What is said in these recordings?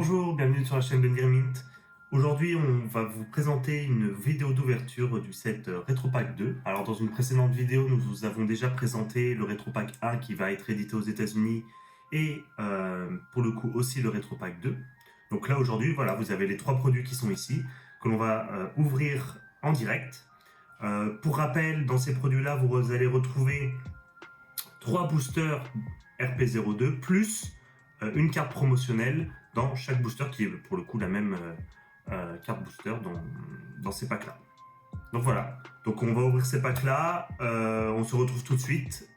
Bonjour, bienvenue sur la chaîne de Nearmint. Aujourd'hui, on va vous présenter une vidéo d'ouverture du set RetroPack 2. Alors, dans une précédente vidéo, nous vous avons déjà présenté le RetroPack 1 qui va être édité aux États-Unis et pour le coup aussi le RetroPack 2. Donc là, aujourd'hui, voilà, vous avez les trois produits qui sont ici, que l'on va ouvrir en direct. Pour rappel, dans ces produits-là, vous allez retrouver 3 boosters RP02 plus une carte promotionnelle dans chaque booster qui est pour le coup la même carte booster dans ces packs là. Donc voilà, donc on va ouvrir ces packs là, on se retrouve tout de suite.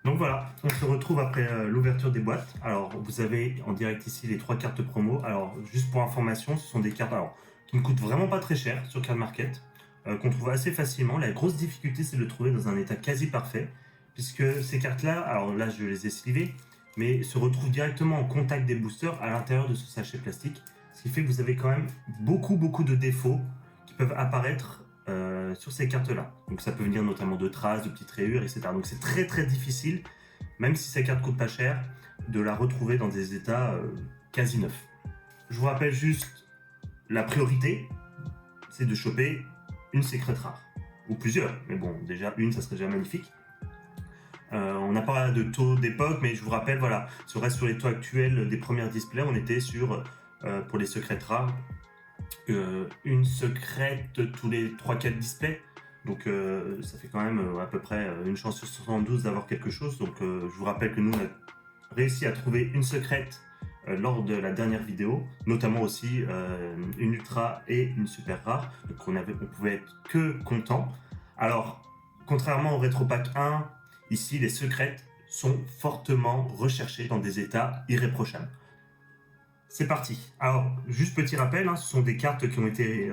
Donc voilà, on se retrouve après l'ouverture des boîtes. Alors vous avez en direct ici les 3 cartes promo. Alors juste pour information, ce sont des cartes qui ne coûtent vraiment pas très cher sur Card Market, qu'on trouve assez facilement. La grosse difficulté, c'est de le trouver dans un état quasi parfait, puisque ces cartes-là, alors là je les ai slivées, mais se retrouvent directement en contact des boosters à l'intérieur de ce sachet plastique, ce qui fait que vous avez quand même beaucoup de défauts qui peuvent apparaître sur ces cartes-là. Donc ça peut venir notamment de traces, de petites rayures, etc. Donc c'est très difficile, même si ces cartes coûtent pas cher, de la retrouver dans des états quasi neufs. Je vous rappelle juste, la priorité, c'est de choper une secret rare, ou plusieurs, mais bon, déjà une, ça serait déjà magnifique. On n'a pas de taux d'époque, mais je vous rappelle, voilà, si on reste sur les taux actuels des premières displays, on était sur, pour les secrets rares, une secrète tous les 3-4 displays. Donc ça fait quand même à peu près une chance sur 72 d'avoir quelque chose. Donc je vous rappelle que nous, on a réussi à trouver une secrète lors de la dernière vidéo, notamment aussi une ultra et une super rare. Donc on pouvait être que content. Alors, contrairement au RetroPack 1, ici les secrètes sont fortement recherchées dans des états irréprochables. C'est parti. Alors, juste petit rappel, ce sont des cartes qui ont été,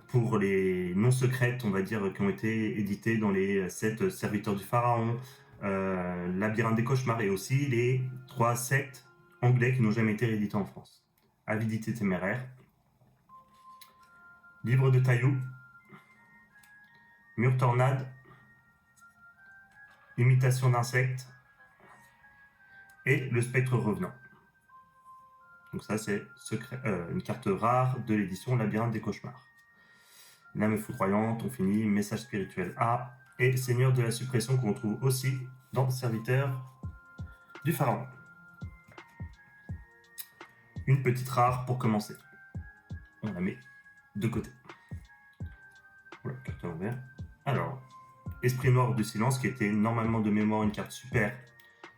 pour les non secrètes, on va dire, qui ont été éditées dans les 7 serviteurs du pharaon, Labyrinthe des cauchemars et aussi les 3 sets anglais qui n'ont jamais été réédités en France. Avidité téméraire, Livre de tailloux, Mur tornade, Imitation d'insectes et le spectre revenant. Donc ça, c'est une carte rare de l'édition Labyrinthe des cauchemars. Lame foudroyante, on finit, Message spirituel A et Seigneur de la suppression qu'on retrouve aussi dans Serviteur du pharaon. Une petite rare pour commencer. On la met de côté. Voilà, carte ouverte. Alors, Esprit noir du silence, qui était normalement de mémoire une carte super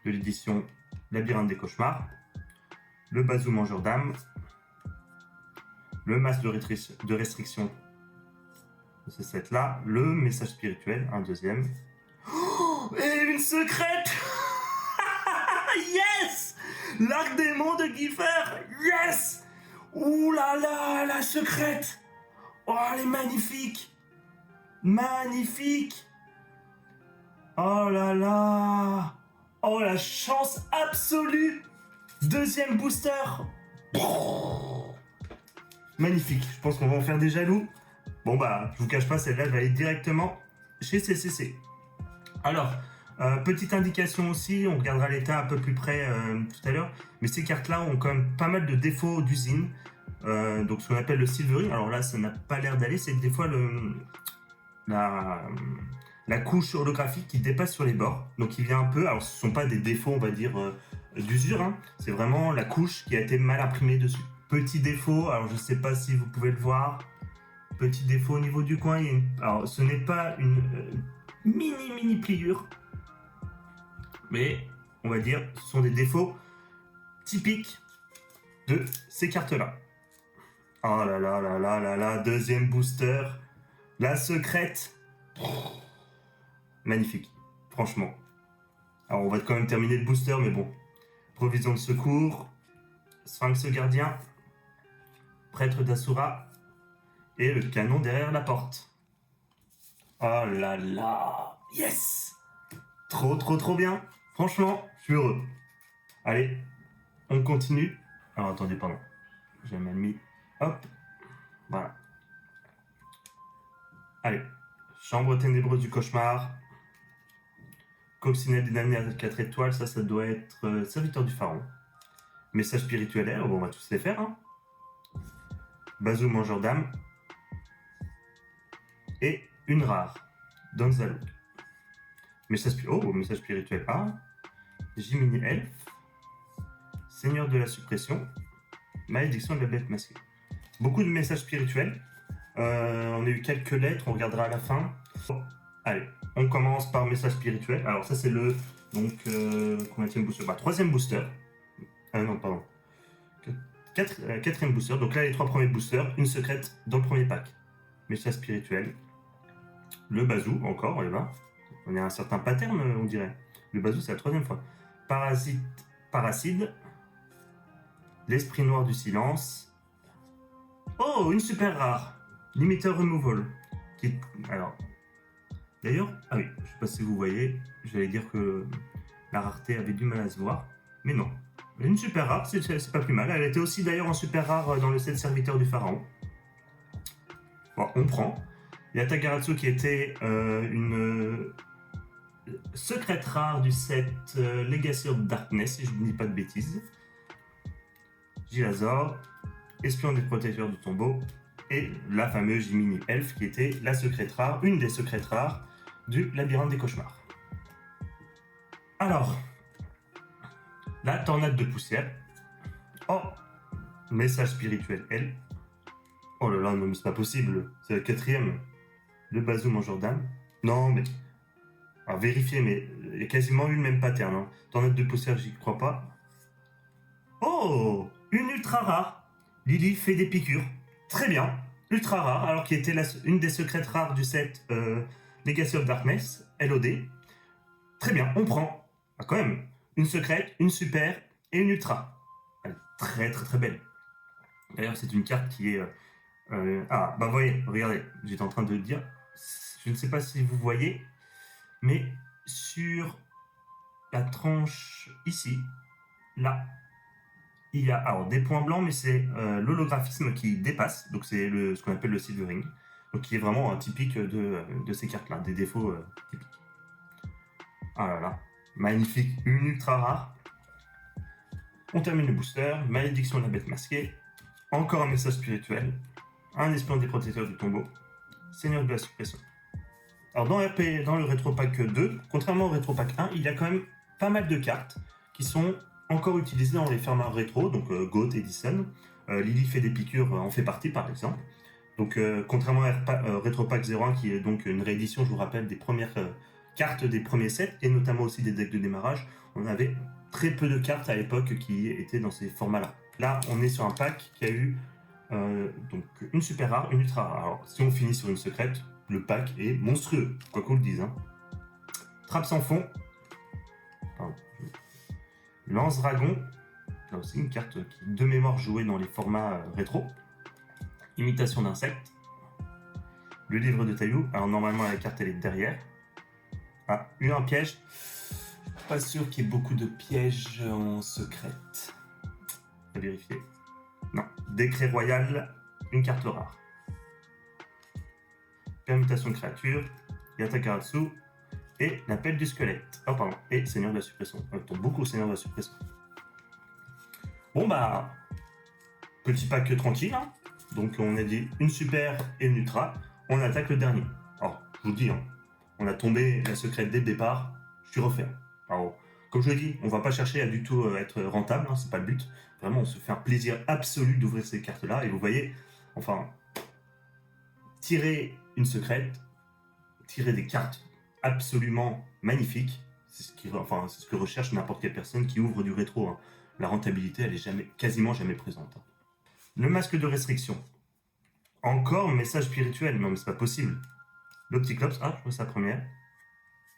de l'édition Labyrinthe des cauchemars. Le Bazou mangeur d'âme. Le masque de restriction de ce set là. Le message spirituel, un deuxième. Oh, et une secrète. Yes! L'arc-démon de Giffer. Yes! Ouh là là, la secrète. Oh, elle est magnifique. Magnifique. Oh là là. Oh, la chance absolue. Deuxième booster. Magnifique. Je pense qu'on va en faire des jaloux. Bon bah, je vous cache pas, celle-là, elle va aller directement chez CCC. Alors, petite indication aussi, on regardera l'état un peu plus près tout à l'heure, mais ces cartes-là ont quand même pas mal de défauts d'usine. Donc ce qu'on appelle le silvering, alors là, ça n'a pas l'air d'aller, c'est des fois la couche holographique qui dépasse sur les bords, donc il vient un peu, alors ce ne sont pas des défauts, on va dire, d'usure, c'est vraiment la couche qui a été mal imprimée dessus. Petit défaut, alors je ne sais pas si vous pouvez le voir, petit défaut au niveau du coin, alors ce n'est pas une mini pliure, mais on va dire ce sont des défauts typiques de ces cartes-là. Oh là là là là là là, deuxième booster, la secrète. Magnifique, franchement. Alors on va quand même terminer le booster, mais bon. Provision de secours, Sphinx gardien, prêtre d'Asura et le canon derrière la porte. Oh là là, yes! Trop bien. Franchement, je suis heureux. Allez, on continue. Alors attendez, pardon. J'ai mal mis. Hop. Voilà. Allez. Chambre ténébreuse du cauchemar. Coccinelle des damnés à 4 étoiles, ça doit être serviteur du pharaon. Message spirituel, bon, on va tous les faire. Hein. Bazou, mangeur d'âme. Et une rare, Donzalo. Message spirituel A. Jiminy Elf. Seigneur de la suppression. Malédiction de la bête masquée. Beaucoup de messages spirituels. On a eu quelques lettres, on regardera à la fin. Bon, allez, on commence par message spirituel. Alors ça c'est le combienième booster, troisième booster. Non, pardon. Quatrième booster. Donc là les 3 premiers boosters, une secrète dans le premier pack. Message spirituel. Le bazou, encore, on y va. On a un certain pattern, on dirait. Le bazou, c'est la 3e fois. Paracide. L'esprit noir du silence. Oh, une super rare. Limiter Removal. Alors, d'ailleurs, oui, je ne sais pas si vous voyez, j'allais dire que la rareté avait du mal à se voir, mais non. Une super rare, c'est pas plus mal. Elle était aussi d'ailleurs en super rare dans le set serviteur du pharaon. Bon, on prend. Il y a Tagaratsu qui était une secrète rare du set Legacy of Darkness, si je ne dis pas de bêtises. Gilazor, espion des protecteurs du tombeau, et la fameuse Jiminy Elf qui était la secrète rare, une des secrètes rares du labyrinthe des cauchemars. Alors, la tornade de poussière. Oh, message spirituel L. Oh là là, non mais c'est pas possible, c'est la 4e. Le bazou mangeur d'âme. Non mais, alors vérifiez, mais il y a quasiment eu le même pattern. Hein. Tornade de poussière, j'y crois pas. Oh, une ultra rare. Lily fait des piqûres. Très bien, ultra rare, alors qui était une des secrètes rares du set Legacy of Darkness, LOD. Très bien, on prend. Ah, quand même, une secrète, une super et une ultra. Elle est très très très belle. D'ailleurs, c'est une carte qui est... vous voyez, regardez, j'étais en train de le dire. Je ne sais pas si vous voyez, mais sur la tranche ici, là, il y a alors des points blancs, mais c'est l'holographisme qui dépasse, donc c'est ce qu'on appelle le silvering, donc qui est vraiment typique de ces cartes-là, des défauts typiques. Ah là là, magnifique, une ultra rare. On termine le booster, malédiction de la bête masquée, encore un message spirituel, un espion des protecteurs du tombeau, seigneur de la suppression. Alors dans le rétro pack 2, contrairement au rétro pack 1, il y a quand même pas mal de cartes qui sont encore utilisées dans les formats rétro, donc Goat, Edison. Lily fait des piqûres en fait partie par exemple. Donc contrairement à Retro Pack 01 qui est donc une réédition, je vous rappelle, des premières cartes des premiers sets et notamment aussi des decks de démarrage, on avait très peu de cartes à l'époque qui étaient dans ces formats-là. Là, on est sur un pack qui a eu donc une super rare, une ultra rare. Alors si on finit sur une secrète, le pack est monstrueux, quoi qu'on le dise. Hein. Trappe sans fond. Pardon. Lance dragon. Là aussi une carte qui de mémoire jouée dans les formats rétro. Imitation d'insectes. Le livre de Taillou. Alors normalement la carte elle est derrière. Ah, un piège. Pas sûr qu'il y ait beaucoup de pièges en secrète. À vérifier. Non. Décret royal, une carte rare. Permutation de créature, Yatakaratsu et l'appel du squelette. Oh pardon, et Seigneur de la suppression. On tombe beaucoup Seigneur de la suppression. Bon bah, petit pack tranquille. Hein. Donc on a dit une super et une ultra. On attaque le dernier. Alors, je vous dis, hein, on a tombé la secrète dès le départ. Je suis refait. Alors, comme je l'ai dit, on va pas chercher à du tout être rentable. Hein, c'est pas le but. Vraiment, on se fait un plaisir absolu d'ouvrir ces cartes-là. Et vous voyez, enfin, tirer une secrète, tirer des cartes absolument magnifiques, c'est ce que recherche n'importe quelle personne qui ouvre du rétro. Hein. La rentabilité, elle est quasiment jamais présente. Hein. Le masque de restriction. Encore un message spirituel, non mais c'est pas possible. L'Opticlops, je vois sa première.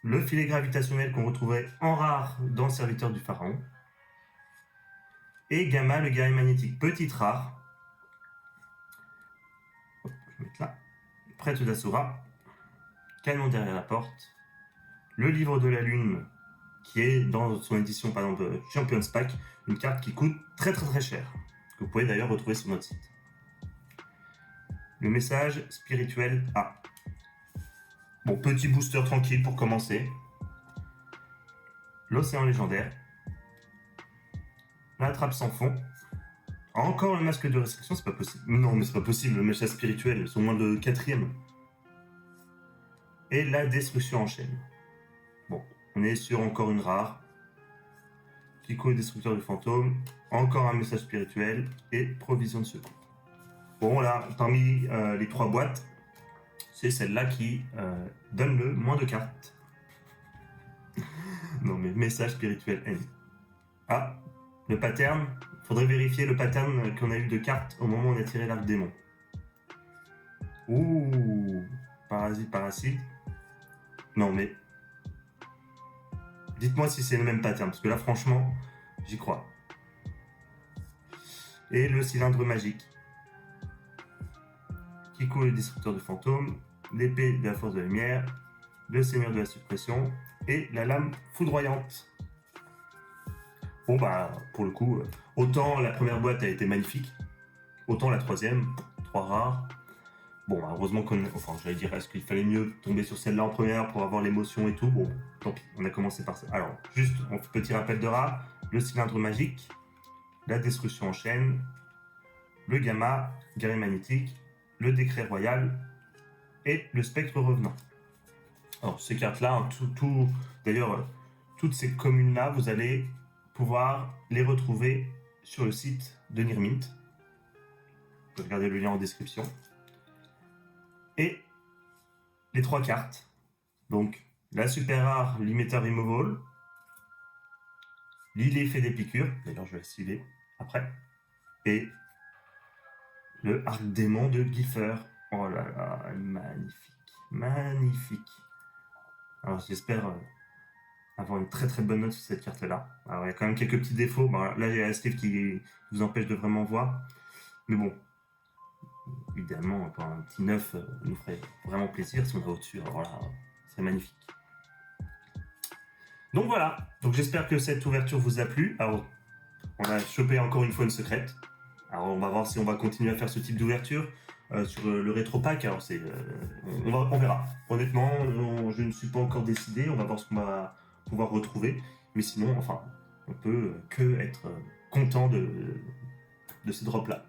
Le filet gravitationnel qu'on retrouvait en rare dans le serviteur du pharaon. Et Gamma, le guerrier magnétique, petite rare. Hop, je vais mettre là. Prêtre d'Asura. Canon derrière la porte. Le livre de la lune, qui est dans son édition par exemple Champions Pack, une carte qui coûte très très très cher, que vous pouvez d'ailleurs retrouver sur notre site. Le message spirituel A. Bon, petit booster tranquille pour commencer. l'océan légendaire, la trappe sans fond, encore le masque de restriction, c'est pas possible. Non, mais c'est pas possible, le méchant spirituel, c'est au moins le 4e. Et la destruction en chaîne. Bon, on est sur encore une rare. Kiko, destructeur du fantôme, encore un message spirituel et provision de secours. Bon, là, parmi les 3 boîtes, c'est celle-là qui donne le moins de cartes. Non, mais message spirituel N. Ah, le pattern. Faudrait vérifier le pattern qu'on a eu de cartes au moment où on a tiré l'arc démon. Ouh, parasite. Non, mais dites-moi si c'est le même pattern, parce que là, franchement, j'y crois. Et le cylindre magique. Kiko, le destructeur de fantômes, l'épée de la force de la lumière, le seigneur de la suppression et la lame foudroyante. Bon, bah, pour le coup, autant la première boîte a été magnifique, autant la 3e, 3 rares. Bon, bah, heureusement qu'on... Enfin, j'allais dire, est-ce qu'il fallait mieux tomber sur celle-là en première pour avoir l'émotion et tout? Bon, tant pis, on a commencé par ça. Alors, juste, un petit rappel de rares, le cylindre magique, la destruction en chaîne, le gamma, guerrier magnétique, le décret royal et le spectre revenant. Alors, ces cartes-là, d'ailleurs, toutes ces communes-là, vous allez pouvoir les retrouver sur le site de Nirmint. Vous pouvez regarder le lien en description. Et les 3 cartes. Donc, la super rare Limiter Removal, l'île effet des piqûres, d'ailleurs je vais la citer après, et le arc démon de Giffer. Oh là là, magnifique. Alors j'espère avoir une très très bonne note sur cette carte-là. Alors il y a quand même quelques petits défauts. Bon, là il y a la sleeve qui vous empêche de vraiment voir. Mais bon, évidemment, un petit 9 nous ferait vraiment plaisir si on va au-dessus. Alors là, c'est magnifique. Donc voilà, donc j'espère que cette ouverture vous a plu. Alors, on a chopé encore une fois une secrète. Alors on va voir si on va continuer à faire ce type d'ouverture sur le rétro pack. Alors on verra. Honnêtement, je ne suis pas encore décidé. On va voir ce qu'on va pouvoir retrouver. Mais sinon, enfin, on peut que être content de ces drops-là.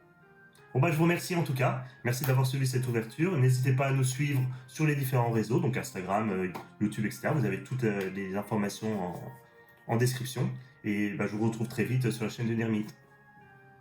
Bon bah je vous remercie en tout cas. Merci d'avoir suivi cette ouverture. N'hésitez pas à nous suivre sur les différents réseaux, donc Instagram, YouTube, etc. Vous avez toutes les informations en description. Et bah, je vous retrouve très vite sur la chaîne de Nirmint.